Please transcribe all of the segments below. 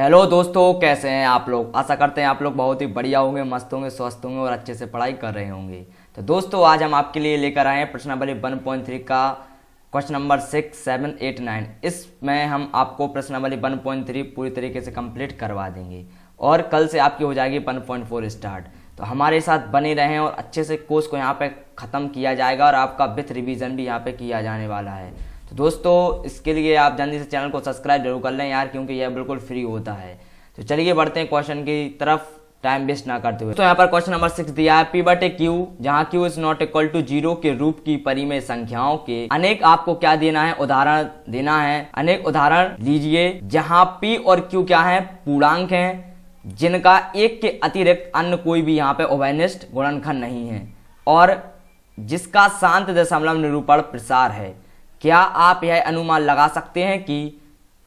Hello दोस्तों, कैसे हैं आप लोग। आशा करते हैं आप लोग बहुत ही बढ़िया होंगे, मस्त होंगे, स्वस्थ होंगे और अच्छे से पढ़ाई कर रहे होंगे। तो दोस्तों आज हम आपके लिए लेकर आए हैं प्रश्न नंबर 1.3 का क्वेश्चन नंबर 6, 7, 8, 9। इसमें हम आपको प्रश्न नंबर 1.3 पूरी तरीके से कंप्लीट करवा देंगे और कल से आपकी हो जाएगी 1.4 स्टार्ट। तो हमारे साथ बने रहें और अच्छे से कोर्स को यहाँ पे ख़त्म किया जाएगा और आपका विथ रिवीजन भी यहाँ पे किया जाने वाला है। तो दोस्तों इसके लिए आप जल्दी से चैनल को सब्सक्राइब जरूर कर लें यार, क्योंकि यह बिल्कुल फ्री होता है। तो चलिए बढ़ते हैं क्वेश्चन की तरफ, टाइम वेस्ट ना करते हुए। तो यहाँ पर क्वेश्चन नंबर 6 दिया है, पी बटे क्यू जहाँ Q is not equal to 0 के रूप की परिमेय संख्याओं के अनेक आपको क्या देना है, उदाहरण देना है। अनेक उदाहरण लीजिए जहाँ पी और क्यू क्या है, पूर्णांक हैं जिनका एक के अतिरिक्त अन्य कोई भी यहाँ पे उभयनिष्ठ गुणनखंड नहीं है और जिसका शांत दशमलव निरूपण प्रसार है। क्या आप यह अनुमान लगा सकते हैं कि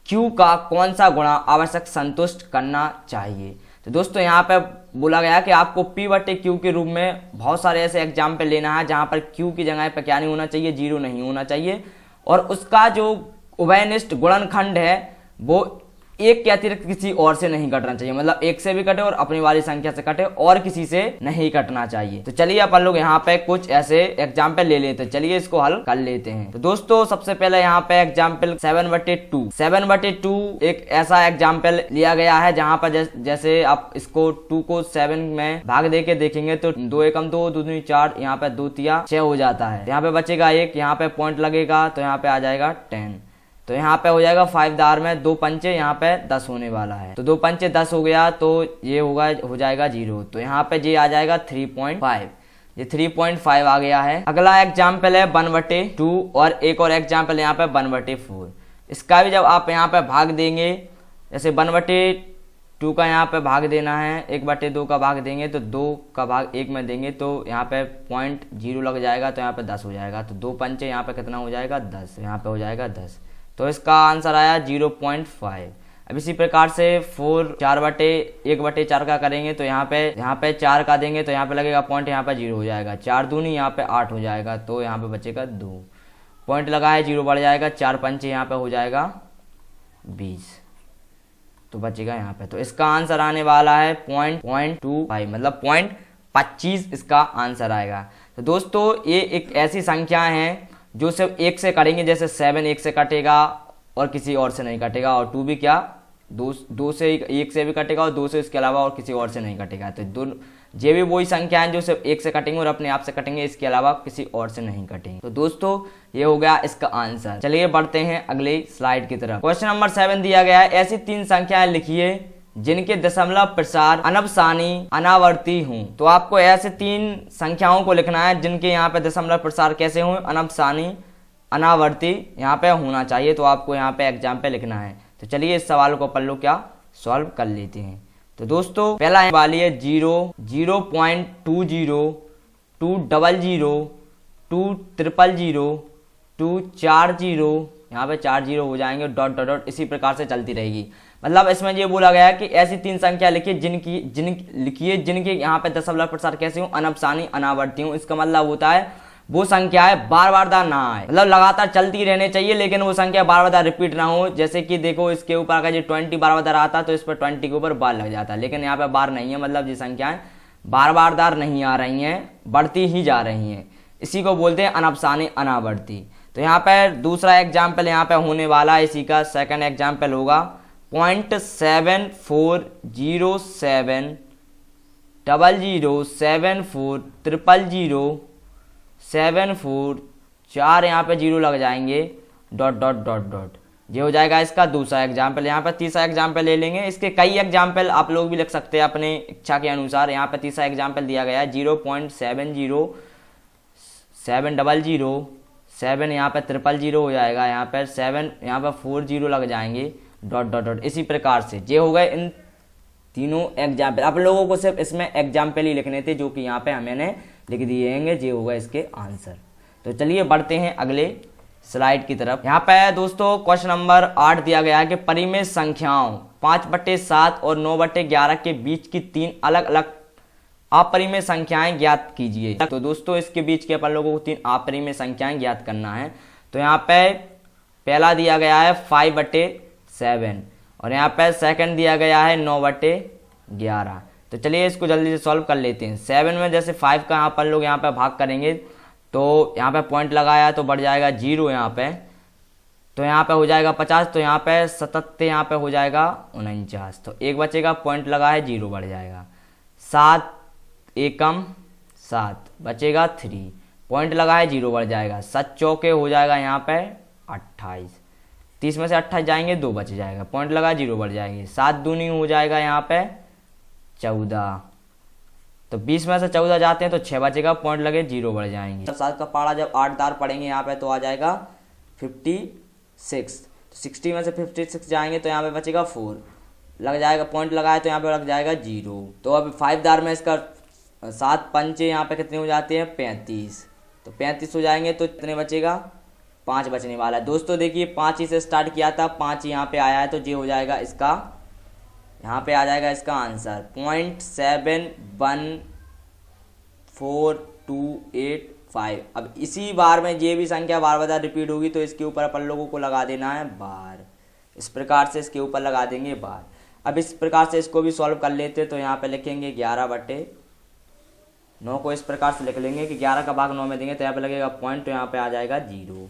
Q का कौन सा गुणा आवश्यक संतुष्ट करना चाहिए। तो दोस्तों यहाँ पे बोला गया कि आपको P बटे Q के रूप में बहुत सारे ऐसे एग्जाम्पल लेना है जहाँ पर Q की जगह पर क्या नहीं होना चाहिए, 0 नहीं होना चाहिए और उसका जो उभयनिष्ठ गुणनखंड है वो एक के अतिरिक्त किसी और से नहीं कटना चाहिए, मतलब एक से भी कटे और अपनी वाली संख्या से कटे और किसी से नहीं कटना चाहिए। तो चलिए अपन लोग यहाँ पे कुछ ऐसे एग्जाम्पल ले लेते हैं, चलिए इसको हल कर लेते हैं। तो दोस्तों सबसे पहले यहाँ पे एग्जाम्पल 7/2 7/2 एक ऐसा एग्जाम्पल लिया गया है जहाँ पर जैसे आप इसको 2 को 7 में भाग दे के देखेंगे तो 2 एकम 2, 2 दूनी 4, यहाँ पे 2 तिया 6 हो जाता है। यहाँ पे बचेगा 1, यहाँ पे पॉइंट लगेगा तो यहाँ पे आ जाएगा 10। तो यहाँ पे हो जाएगा 5 दार में 2 पंचे, यहाँ पे 10 होने वाला है। तो 2 पंचे 10 हो गया तो ये हो जाएगा 0। तो यहाँ पे ये आ जाएगा 3.5, ये 3.5 आ गया है। अगला एग्जाम्पल है 1/2 और एक और एग्जाम्पल यहाँ पे 1/4। इसका भी जब आप यहाँ पे भाग देंगे, जैसे 1/2 का यहाँ पे भाग देना है, 1/2 का भाग देंगे तो 2 का भाग 1 में देंगे तो यहाँ पे 0.0 लग जाएगा तो यहाँ पे 10 हो जाएगा। तो 2 पंचे यहाँ पे कितना हो जाएगा, 10, यहाँ पे हो जाएगा 10। तो इसका आंसर आया 0.5। अब इसी प्रकार से 4/1/4 का करेंगे तो यहाँ पे 4 का देंगे तो यहाँ पे लगेगा पॉइंट, यहाँ पे 0 हो जाएगा। 4 दूनी यहाँ पे 8 हो जाएगा तो यहाँ पे बचेगा 2 पॉइंट लगा है, 0 बढ़ जाएगा। 4 पंचे यहाँ पे हो जाएगा 20 तो बचेगा यहाँ पे। तो इसका आंसर आने वाला है 0.25, मतलब 0.25 इसका आंसर आएगा। तो दोस्तों ये एक ऐसी संख्या है जो सिर्फ 1 से करेंगे, जैसे 7 1 से कटेगा और किसी और से नहीं कटेगा और 2 भी क्या 2 से 1 से भी कटेगा और 2 से इसके अलावा और किसी और से नहीं कटेगा। तो दोनों ये भी वही संख्या है जो सिर्फ 1 से कटेंगे और अपने आप से कटेंगे, इसके अलावा किसी और से नहीं कटेंगे। तो दोस्तों ये हो गया इसका आंसर। चलिए बढ़ते हैं अगले स्लाइड की तरफ। क्वेश्चन नंबर 7 दिया गया है, ऐसी 3 संख्याएं लिखिए जिनके दशमलव प्रसार अनवसानी अनावर्ती हूं। तो आपको ऐसे 3 संख्याओं को लिखना है जिनके यहाँ पे दशमलव प्रसार कैसे हों, अनवसानी अनावर्ती यहाँ पे होना चाहिए। तो आपको यहाँ पे एग्जाम्पल लिखना है। तो चलिए इस सवाल को अपन लोग क्या सॉल्व कर लेते हैं। तो दोस्तों पहला वाली है 0, 0.20, 200, 200, 240, यहाँ पे 4 0 हो जाएंगे, डॉट डॉट डॉट इसी प्रकार से चलती रहेगी। मतलब इसमें ये बोला गया है कि ऐसी 3 संख्या लिखिए जिनके यहाँ पे दशमलव प्रसार कैसे हो, अनवसानी अनावर्ती हो। इसका मतलब होता है वो संख्या है बार बार ना आए, मतलब लगातार चलती रहनी चाहिए लेकिन वो संख्या बार बार रिपीट ना हो। जैसे कि देखो इसके ऊपर अगर ये 20 बार बार आता तो इस पर 20 के ऊपर बार लग जाता है, लेकिन यहाँ पे बार नहीं है, मतलब ये संख्याएं बार बार नहीं आ रही हैं, बढ़ती ही जा रही हैं। इसी को बोलते हैं अनवसानी अनावर्ती। तो यहाँ पर दूसरा एग्जाम्पल यहाँ पे होने वाला है, इसी का सेकंड एग्जाम्पल होगा 0.7407 00 74 000 74 4 यहाँ पे 0 लग जाएंगे, डॉट डॉट डॉट डॉट। ये हो जाएगा इसका दूसरा एग्जाम्पल। यहाँ पे तीसरा एग्जाम्पल ले लेंगे, इसके कई एग्जाम्पल आप लोग भी लिख सकते हैं अपने इच्छा के अनुसार। यहाँ पे तीसरा एग्जाम्पल दिया गया है 0.70 700 7 यहाँ पे 000 हो जाएगा, यहाँ पे 7 यहाँ पे 4 0 लग जाएंगे, डॉट डॉट डॉट। इसी प्रकार से ये हो गए इन तीनों एग्जाम्पल। आप लोगों को सिर्फ इसमें एग्जाम्पल ही लिखने थे जो कि यहाँ पे हमने लिख दिए हैं। ये होगा इसके आंसर। तो चलिए बढ़ते हैं अगले स्लाइड की तरफ। यहाँ पे दोस्तों क्वेश्चन नंबर 8 दिया गया है कि परिमेय संख्याओं 5/7 और 9/11 के बीच की 3 अलग अलग अपरिमेय संख्याएं ज्ञात कीजिए। तो दोस्तों इसके बीच के अपन लोगों को 3 अपरिमेय संख्याएं ज्ञात करना है। तो यहाँ पे पहला दिया गया है 5/7 और यहाँ पे सेकंड दिया गया है 9/11। तो चलिए इसको जल्दी से सॉल्व कर लेते हैं। 7 में जैसे 5 का यहाँ पर लोग यहाँ पे भाग करेंगे तो यहाँ पे पॉइंट लगाया तो बढ़ जाएगा 0 यहाँ पे, तो यहाँ पे हो जाएगा 50, तो यहाँ पे 77 यहाँ पे हो जाएगा 49, तो एक बचेगा, पॉइंट लगा है 0 बढ़ जाएगा। 7 एकम 7 बचेगा 3, पॉइंट लगा है 0 बढ़ जाएगा। 7 चौके हो जाएगा यहाँ पे 28, 30 में से 28 जाएंगे 2 बच जाएगा, पॉइंट लगा 0 बढ़ जाएंगे। 7 दूनी हो जाएगा यहाँ पे 14, तो 20 में से 14 जाते हैं तो 6 बचेगा, पॉइंट लगे 0 बढ़ जाएंगे। 7 का पारा जब 8 दार पड़ेंगे यहाँ पे तो आ जाएगा 56, तो 60 में से 56 जाएंगे तो यहाँ पे बचेगा 4 लग जाएगा, पॉइंट लगाए तो यहाँ पे लग जाएगा 0। तो अब 5 दार में इसका 7 पंचे यहाँ पे कितने हो जाते हैं 35, तो 35 हो जाएंगे तो कितने बचेगा 5 बचने वाला है। दोस्तों देखिए 5 ही से स्टार्ट किया था, 5 यहाँ पे आया है, तो ये हो जाएगा इसका, यहाँ पे आ जाएगा इसका आंसर 0.714285। अब इसी बार में ये भी संख्या बार बार रिपीट होगी तो इसके ऊपर अपन लोगों को लगा देना है बार, इस प्रकार से इसके ऊपर लगा देंगे बार। अब इस प्रकार से इसको भी सॉल्व कर लेते, तो यहाँ पे लिखेंगे 11/9 को इस प्रकार से लिख लेंगे कि 11 का भाग 9 में देंगे तो यहाँ पे लगेगा पॉइंट, तो यहाँ पे आ जाएगा 0।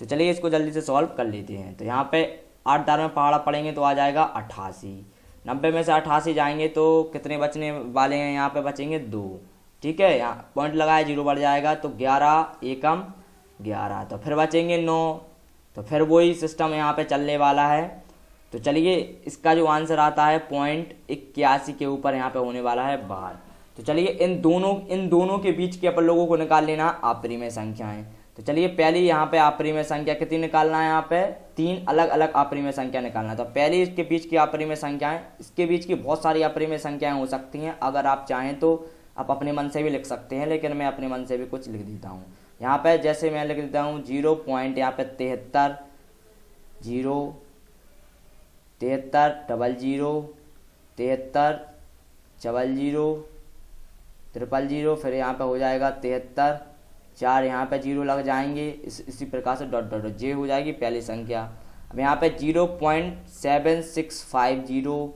तो चलिए इसको जल्दी से सॉल्व कर लेते हैं। तो यहाँ पे 8 दार में पहाड़ा पड़ेंगे तो आ जाएगा 88, 90 में से 88 जाएंगे तो कितने बचने वाले हैं, यहाँ पे बचेंगे 2, ठीक है, यहाँ पॉइंट लगाया 0 बढ़ जाएगा, तो 11 एकम 11, तो फिर बचेंगे 9, तो फिर वही सिस्टम यहाँ पे चलने वाला है। तो चलिए इसका जो आंसर आता है 0.81 के ऊपर यहाँ पे होने वाला है बार। तो चलिए इन दोनों के बीच के अपन लोगों को निकाल लेना अपरिमेय संख्याएं। तो चलिए पहली यहाँ पे अपरिमेय संख्या कितनी निकालना है, यहाँ पे 3 अलग अलग अपरिमेय संख्या निकालना है। तो पहली इसके बीच की अपरिमेय संख्याएं, इसके बीच की बहुत सारी अपरिमेय संख्याएं हो सकती हैं, अगर आप चाहें तो आप अपने मन से भी लिख सकते हैं, लेकिन मैं अपने मन से भी कुछ लिख देता हूँ। यहाँ पे जैसे मैं लिख देता हूँ 0. यहाँ पे 73 0 73 00 73 00 000, फिर यहाँ पे हो जाएगा 73 4, यहाँ पे 0 लग जाएंगे, इसी प्रकार से डॉट डॉट जे हो जाएगी पहली संख्या। अब यहाँ पे 0.7650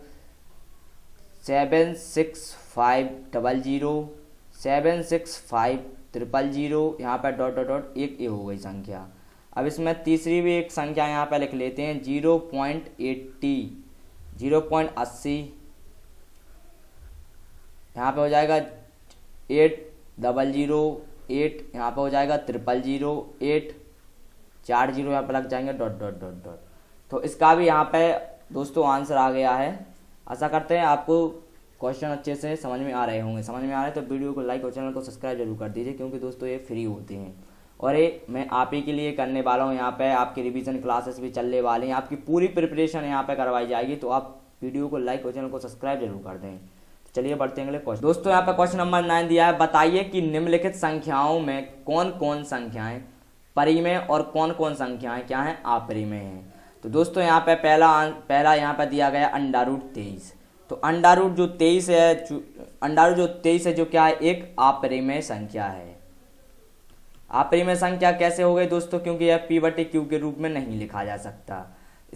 76500 76500, यहाँ पे डॉट डॉट डॉट एक ये हो गई संख्या। अब इसमें तीसरी भी एक संख्या यहाँ पे लिख लेते हैं 0.80 यहाँ पे हो जाएगा 8008, यहाँ पे हो जाएगा 0008 4 0 यहाँ पे लग जाएंगे डॉट डॉट डॉट डॉट। तो इसका भी यहाँ पे दोस्तों आंसर आ गया है। आशा करते हैं आपको क्वेश्चन अच्छे से समझ में आ रहे होंगे। समझ में आ रहे हैं तो वीडियो को लाइक और चैनल को सब्सक्राइब जरूर कर दीजिए, क्योंकि दोस्तों ये फ्री होते हैं और ये मैं आप ही के लिए करने वाला हूँ। यहाँ पे आपकी रिवीजन क्लासेस भी चलने वाली हैं, आपकी पूरी प्रिपरेशन यहाँ पे करवाई जाएगी, तो आप वीडियो को लाइक और चैनल को सब्सक्राइब जरूर कर दें। चलिए बढ़ते हैं अगले क्वेश्चन। दोस्तों यहाँ पे क्वेश्चन नंबर 9 दिया है, बताइए कि निम्नलिखित संख्याओं में कौन कौन संख्याएं परिमेय और कौन कौन संख्याएं क्या हैं अपरिमेय हैं। तो दोस्तों यहाँ पे पहला यहाँ पे दिया गया √23। तो अंडारूट जो 23 है जो क्या है एक अपरिमेय संख्या है। अपरिमेय संख्या कैसे हो गई दोस्तों, क्योंकि यह p/q के रूप में नहीं लिखा जा सकता,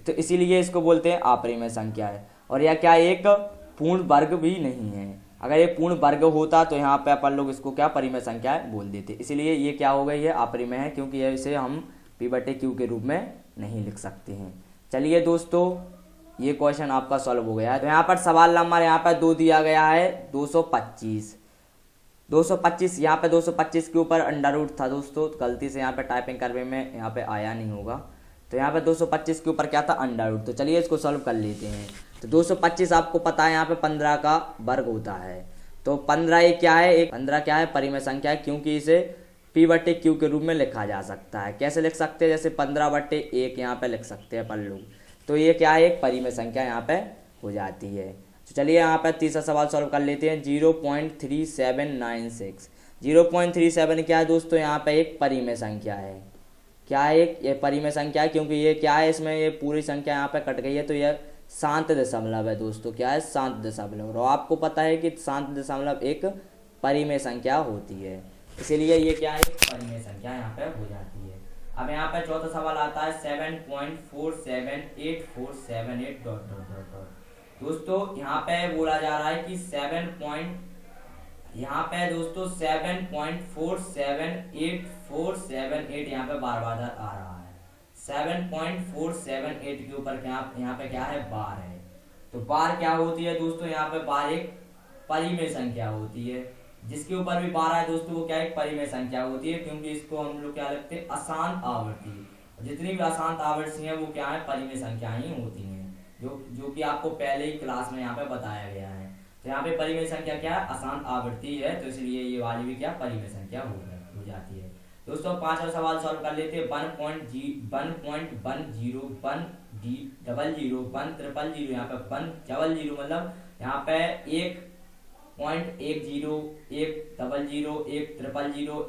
तो इसीलिए इसको बोलते हैं अपरिमेय संख्या है। और यह क्या एक पूर्ण वर्ग भी नहीं है, अगर ये पूर्ण वर्ग होता तो यहाँ पे अपन लोग इसको क्या परिमेय संख्या बोल देते, इसीलिए ये क्या हो गई है अपरिमेय है, क्योंकि इसे हम p/q के रूप में नहीं लिख सकते हैं। चलिए दोस्तों ये क्वेश्चन आपका सॉल्व हो गया है। तो यहाँ पर सवाल नंबर यहाँ पर 2 दिया गया है 225 यहाँ पे 225 के ऊपर अंडारूट था दोस्तों, तो गलती से यहाँ पे टाइपिंग करने में यहाँ पे आया नहीं होगा। तो यहाँ पे 225 के ऊपर क्या था अंडारूट। तो चलिए इसको सॉल्व कर लेते हैं। तो 225 आपको पता है यहाँ पे 15 का वर्ग होता है, तो 15 ये क्या है, 15 क्या है परिमेय संख्या है, क्योंकि इसे p/q के रूप में लिखा जा सकता है। कैसे लिख सकते हैं, जैसे 15/1 यहाँ पे लिख सकते हैं अपन लोग, तो ये क्या है एक परिमेय संख्या यहाँ पे हो जाती है। तो चलिए यहाँ पे तीसरा सवाल सॉल्व कर लेते हैं 0.3796। 0.37 क्या है दोस्तों, यहाँ पे एक परिमेय संख्या है। क्या है एक ये परिमेय संख्या है, क्योंकि ये क्या है इसमें ये पूरी संख्या यहाँ पे कट गई है, तो यह शांत दशमलव है दोस्तों। क्या है शांत दशमलव, और आपको पता है कि शांत दशमलव एक परिमेय संख्या होती है, इसीलिए ये क्या है परिमेय संख्या यहाँ पे हो जाती है। अब यहाँ पे चौथा सवाल आता है 7.47847 डॉट डॉट डॉट डॉट। दोस्तों यहाँ पे बोला जा रहा है कि यहाँ पे दोस्तों 7.47847 यहाँ पे बार बार आ रहा है। 7.478 के ऊपर क्या यहाँ पे क्या है, बार है। तो बार क्या होती है दोस्तों, यहाँ पे बार एक परिमेय संख्या होती है। जिसके ऊपर भी बार है दोस्तों वो क्या एक परिमेय संख्या होती है, क्योंकि इसको हम लोग क्या लिखते हैं, अशांत आवर्ती। जितनी भी अशांत आवर्ती हैं वो क्या है, परिमेय संख्याएं ही होती हैं, जो कि आपको पहले ही क्लास में यहाँ पे बताया गया है। तो यहाँ पे परिमेय संख्या क्या है, अशांत आवर्ती है, तो इसलिए ये वाली भी क्या परिमेय संख्या हो जाती है। दोस्तों पांचवा सवाल सॉल्व कर लेते हैं। 1.1 यहाँ पे 100 मतलब यहाँ पे 1.10 100 100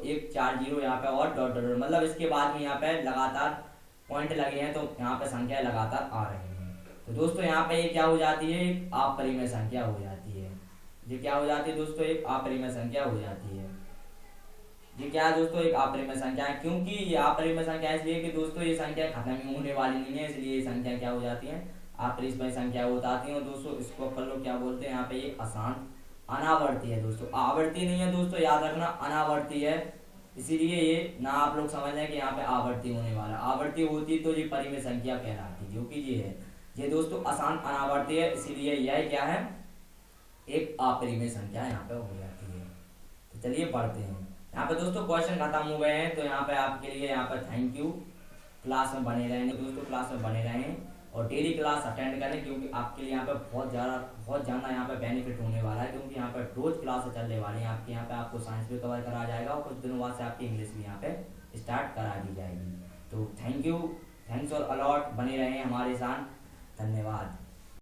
140 यहाँ पे और डॉट डॉट मतलब इसके बाद में यहाँ पे लगातार पॉइंट लगे हैं, तो यहाँ पे संख्या लगातार आ रही हैं। तो दोस्तों यहाँ पे ये क्या हो जाती है, एक अपरिमेय संख्या हो जाती है। ये क्या हो जाती है दोस्तों, एक अपरिमेय संख्या हो जाती है। ये क्या है दोस्तों, एक अपरिमेय संख्या है। क्योंकि ये अपरिमेय संख्या इसलिए कि दोस्तों ये संख्या खत्म ही होने वाली नहीं है, इसलिए ये संख्या क्या हो जाती है, अपरिमेय संख्या हो जाती है। दोस्तों इसको अपन लोग क्या बोलते हैं, यहाँ पे ये अशांत अनावर्ती है दोस्तों, आवर्ती नहीं है दोस्तों, याद रखना अनावर्ती है। इसीलिए ये ना आप लोग समझ लें कि यहाँ पे आवर्ती होने वाला, आवर्ती होती तो ये परिमेय संख्या कहलाती, जो कि ये है। ये दोस्तों अशांत अनावर्ती है, इसीलिए यह क्या है, एक अपरिमेय संख्या यहाँ पे हो जाती है। तो चलिए पढ़ते हैं। यहाँ पे दोस्तों क्वेश्चन खत्म हो गए हैं, तो यहाँ पे आपके लिए यहाँ पे थैंक यू। क्लास में बने रहें दोस्तों, क्लास में बने रहें और डेली क्लास अटेंड करें, क्योंकि आपके लिए यहाँ पे बहुत ज़्यादा यहाँ पे बेनिफिट होने वाला है। क्योंकि यहाँ पे रोज क्लास चलने वाली है आपके, यहाँ पे आपको साइंस भी कवर करा जाएगा और कुछ दिनों बाद से आपकी इंग्लिश भी यहाँ पे स्टार्ट करा दी जाएगी। तो थैंक यू, थैंक्स और अलॉट, बने रहें हमारे साथ, धन्यवाद।